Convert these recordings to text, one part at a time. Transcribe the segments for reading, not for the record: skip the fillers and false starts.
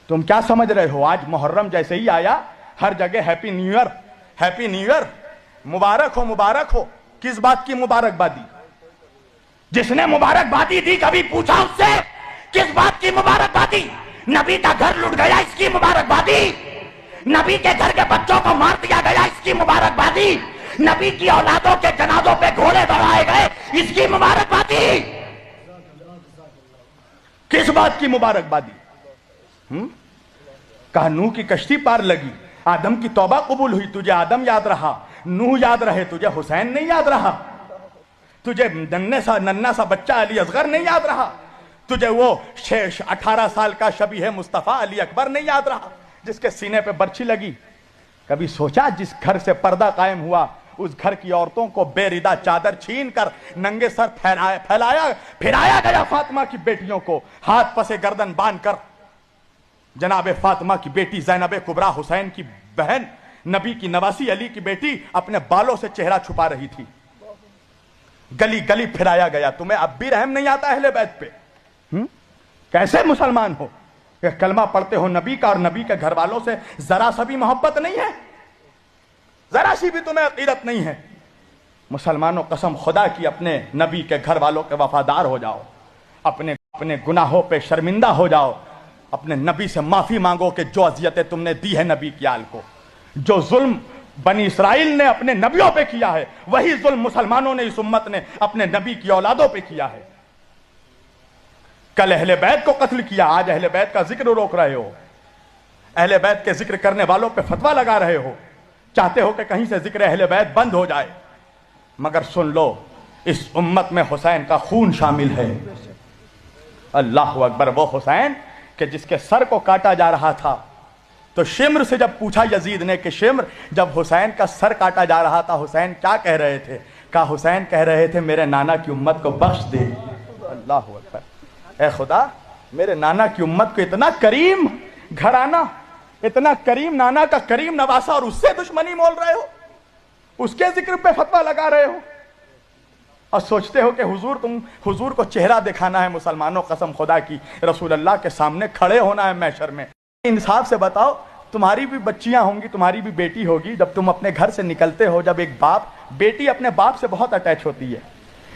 تم کیا سمجھ رہے ہو؟ آج محرم جیسے ہی آیا ہر جگہ happy new year, happy new year, مبارک ہو مبارک ہو۔ کس بات کی مبارکبادی؟ جس نے مبارکبادی دی کبھی پوچھا اس سے کس بات کی مبارکبادی؟ نبی کا گھر لٹ گیا اس کی مبارکبادی، نبی کے گھر کے بچوں کو مار دیا گیا اس کی مبارکبادی، نبی کی اولادوں کے جنازوں پہ گھوڑے دوڑائے گئے اس کی مبارکبادی۔ کس بات کی مبارکبادی؟ کہا نوح کی کشتی پار لگی، آدم کی توبہ قبول ہوئی، تجھے آدم یاد رہا، نوح یاد رہے، تجھے حسین نہیں یاد رہا، تجھے ننھا سا بچہ علی اصغر نہیں یاد رہا، تجھے وہ 18 سال کا شبیہ مصطفیٰ علی اکبر نہیں یاد رہا جس کے سینے پہ برچھی لگی؟ کبھی سوچا جس گھر سے پردہ قائم ہوا اس گھر کی عورتوں کو بے ردہ چادر چھین کر ننگے سر پھرایا گیا، فاطمہ کی بیٹیوں کو ہاتھ پسے گردن باندھ کر جناب فاطمہ کی بیٹی زینب کبریٰ حسین کی بہن نبی کی نواسی علی کی بیٹی اپنے بالوں سے چہرہ چھپا رہی تھی، گلی گلی پھرایا گیا۔ تمہیں اب بھی رحم نہیں آتا اہل بیت پہ؟ کیسے مسلمان ہو کہ کلمہ پڑھتے ہو نبی کا اور نبی کے گھر والوں سے ذرا سا بھی محبت نہیں ہے، ذرا سی بھی تمہیں عقیدت نہیں ہے؟ مسلمانوں قسم خدا کی اپنے نبی کے گھر والوں کے وفادار ہو جاؤ، اپنے گناہوں پہ شرمندہ ہو جاؤ، اپنے نبی سے معافی مانگو کہ جو اذیتیں تم نے دی ہے نبی کی آل کو، جو ظلم بنی اسرائیل نے اپنے نبیوں پہ کیا ہے وہی ظلم مسلمانوں نے اس امت نے اپنے نبی کی اولادوں پہ کیا ہے۔ کل اہل بیت کو قتل کیا، آج اہل بیت کا ذکر روک رہے ہو، اہل بیت کے ذکر کرنے والوں پہ فتویٰ لگا رہے ہو، چاہتے ہو کہ کہیں سے ذکر اہل بیت بند ہو جائے، مگر سن لو اس امت میں حسین کا خون شامل ہے۔ اللہ اکبر، وہ حسین کہ جس کے سر کو کاٹا جا رہا تھا تو شمر سے جب پوچھا یزید نے کہ شمر جب حسین کا سر کاٹا جا رہا تھا حسین کیا کہہ رہے تھے؟ کہا حسین کہہ رہے تھے میرے نانا کی امت کو بخش دے۔ اللہ اکبر، اے خدا میرے نانا کی امت کو، اتنا کریم گھرانہ، اتنا کریم نانا کا کریم نواسا، اور اس سے دشمنی مول رہے ہو، اس کے ذکر پہ فتویٰ لگا رہے ہو، اور سوچتے ہو کہ حضور کو چہرہ دکھانا ہے مسلمانوں، قسم خدا کی رسول اللہ کے سامنے کھڑے ہونا ہے محشر میں۔ انصاف سے بتاؤ، تمہاری بھی بچیاں ہوں گی، تمہاری بھی بیٹی ہوگی، جب تم اپنے گھر سے نکلتے ہو، جب ایک بیٹی اپنے باپ سے بہت اٹیچ ہوتی ہے،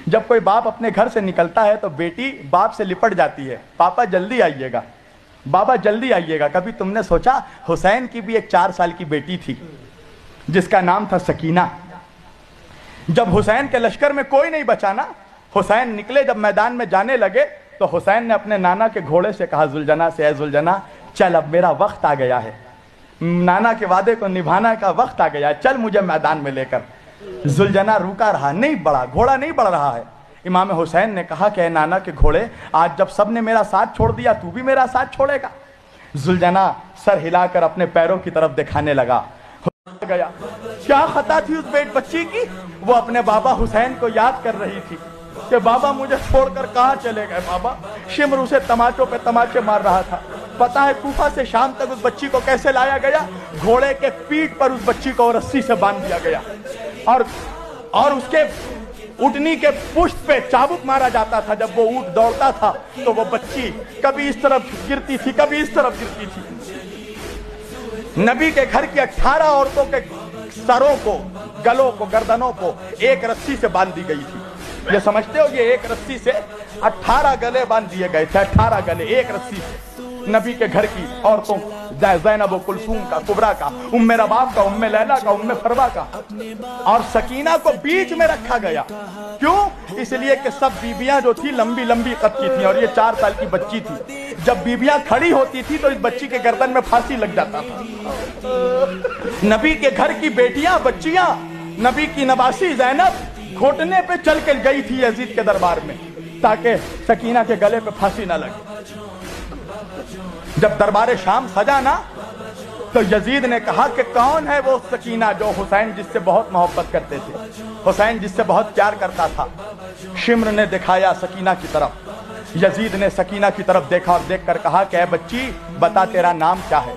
جب کوئی باپ اپنے گھر سے نکلتا ہے تو بیٹی باپ سے لپٹ جاتی ہے، پاپا جلدی آئیے گا، بابا جلدی آئیے گا۔ کبھی تم نے سوچا حسین کی بھی ایک 4 سال کی بیٹی تھی جس کا نام تھا سکینہ، جب حسین کے لشکر میں کوئی نہیں بچانا، حسین نکلے جب میدان میں جانے لگے تو حسین نے اپنے نانا کے گھوڑے سے کہا زلجنا سے، اے زلجنا چل اب میرا وقت آ گیا ہے، نانا کے وعدے کو نبھانا کا وقت آ گیا ہے، چل مجھے میدان میں لے کر۔ زلجنا روکا رہا، نہیں بڑھا، گھوڑا نہیں بڑھ رہا ہے۔ امام حسین نے کہا کہ اے نانا کے گھوڑے، آج جب سب نے میرا ساتھ چھوڑ دیا تو بھی میرا ساتھ چھوڑے گا؟ زلجنا سر ہلا کر اپنے پیروں کی طرف دکھانے لگا۔ گیا کیا خطا تھی اس بچی کی؟ وہ اپنے بابا حسین کو یاد کر رہی تھی کہ بابا مجھے چھوڑ کر کہاں چلے گئے بابا۔ شمر اسے تماچوں پہ تماچے مار رہا تھا۔ پتہ ہے کوفہ سے شام تک اس بچی کو کیسے لایا گیا؟ گھوڑے کے پیٹھ پر اس بچی کو رسی سے باندھ دیا گیا، اور اس کے اونٹنی کے پشت پہ چابک مارا جاتا تھا۔ جب وہ اونٹ دوڑتا تھا تو وہ بچی کبھی اس طرف گرتی تھی، کبھی اس طرف گرتی تھی۔ نبی کے گھر کی 18 عورتوں کے سروں کو، گلوں کو، گردنوں کو ایک رسی سے باندھ دی گئی تھی۔ یہ سمجھتے ہو یہ ایک رسی سے 18 گلے باندھ دیے گئے تھے، 18 گلے ایک رسی سے نبی کے گھر کی عورتوں، زینب و کلثوم کا، کبریٰ کا، ام رباب کا، ام لیلہ کا، ام فروا کا، اور سکینہ کو بیچ میں رکھا گیا۔ کیوں؟ اس لیے کہ سب بیویاں جو تھی لمبی لمبی قد کی تھیں اور یہ 4 سال کی بچی تھی۔ جب بیویاں کھڑی ہوتی تھی تو اس بچی کے گردن میں پھانسی لگ جاتا تھا۔ نبی کے گھر کی بیٹیاں، بچیاں، نبی کی نواسی زینب گھٹنے پہ چل کے گئی تھی یزید کے دربار میں تاکہ سکینہ کے گلے پہ پھانسی نہ لگے۔ جب دربار شام سجا نا تو یزید نے کہا کہ کون ہے وہ سکینہ جو حسین جس سے بہت محبت کرتے تھے، حسین جس سے بہت پیار کرتا تھا؟ شمر نے دکھایا سکینہ کی طرف، یزید نے سکینہ کی طرف دیکھا اور دیکھ کر کہا کہ اے بچی بتا تیرا نام کیا ہے؟